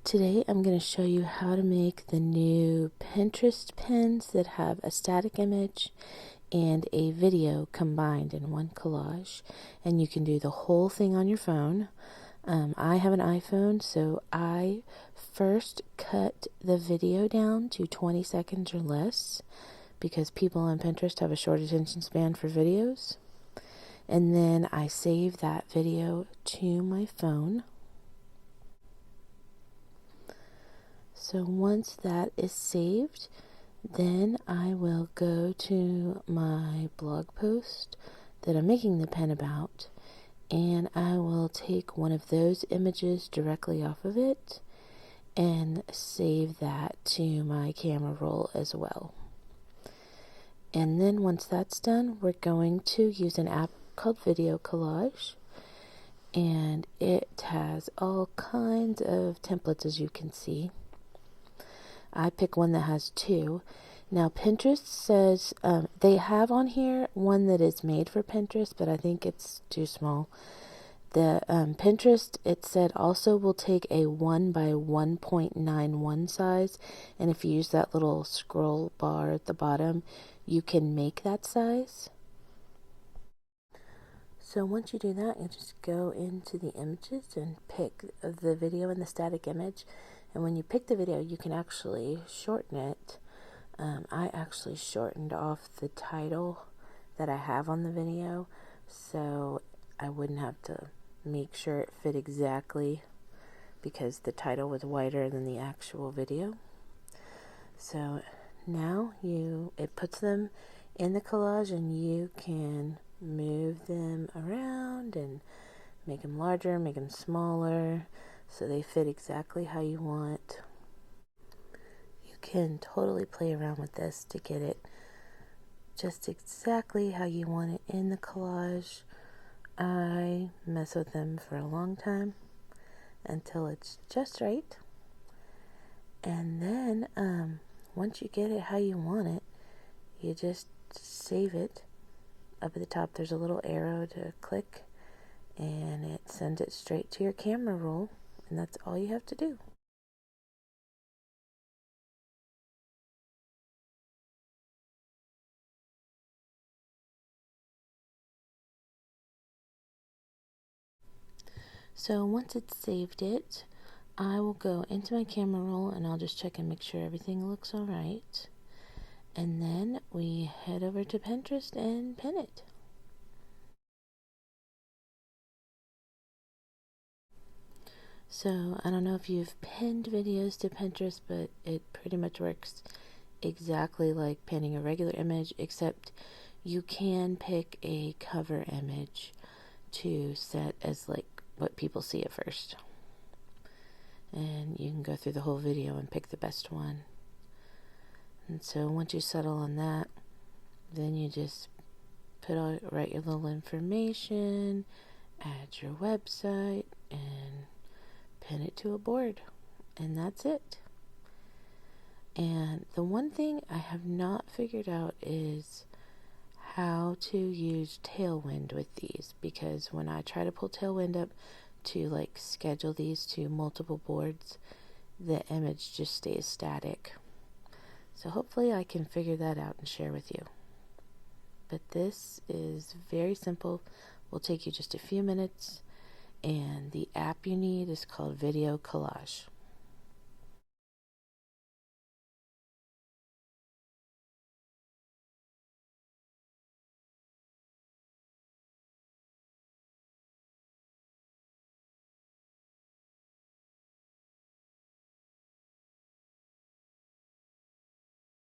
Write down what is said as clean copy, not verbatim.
Today I'm going to show you how to make the new Pinterest pins that have a static image and a video combined in one collage. And you can do the whole thing on your phone. I have an iPhone, so I first cut the video down to 20 seconds or less because people on Pinterest have a short attention span for videos. And then I save that video to my phone. So once that is saved, then I will go to my blog post that I'm making the pen about, and I will take one of those images directly off of it and save that to my camera roll as well. And then once that's done, we're going to use an app called Video Collage, and it has all kinds of templates, as you can see. I pick one that has two. Now Pinterest says they have on here one that is made for Pinterest, but I think it's too small. The Pinterest, it said, also will take a 1 by 1.91 size, and if you use that little scroll bar at the bottom, you can make that size. So once you do that, you just go into the images and pick the video and the static image. And when you pick the video, you can actually shorten it. I actually shortened off the title that I have on the video, so I wouldn't have to make sure it fit exactly because the title was wider than the actual video. So now it puts them in the collage, and you can move them around and make them larger, make them smaller, so they fit exactly how you want. You can totally play around with this to get it just exactly how you want it in the collage. I mess with them for a long time until it's just right. And then once you get it how you want it, you just save it. Up at the top there's a little arrow to click, and it sends it straight to your camera roll, and that's all you have to do. So once it's saved it, I will go into my camera roll and I'll just check and make sure everything looks alright. And then we head over to Pinterest and pin it. So I don't know if you've pinned videos to Pinterest, but it pretty much works exactly like pinning a regular image, except you can pick a cover image to set as like what people see at first. And you can go through the whole video and pick the best one. And so once you settle on that, then you just write your little information, add your website, and pin it to a board. And that's it. And the one thing I have not figured out is how to use Tailwind with these, because when I try to pull Tailwind up to like schedule these to multiple boards, the image just stays static. So hopefully I can figure that out and share with you. But this is very simple, will take you just a few minutes, and the app you need is called Video Collage.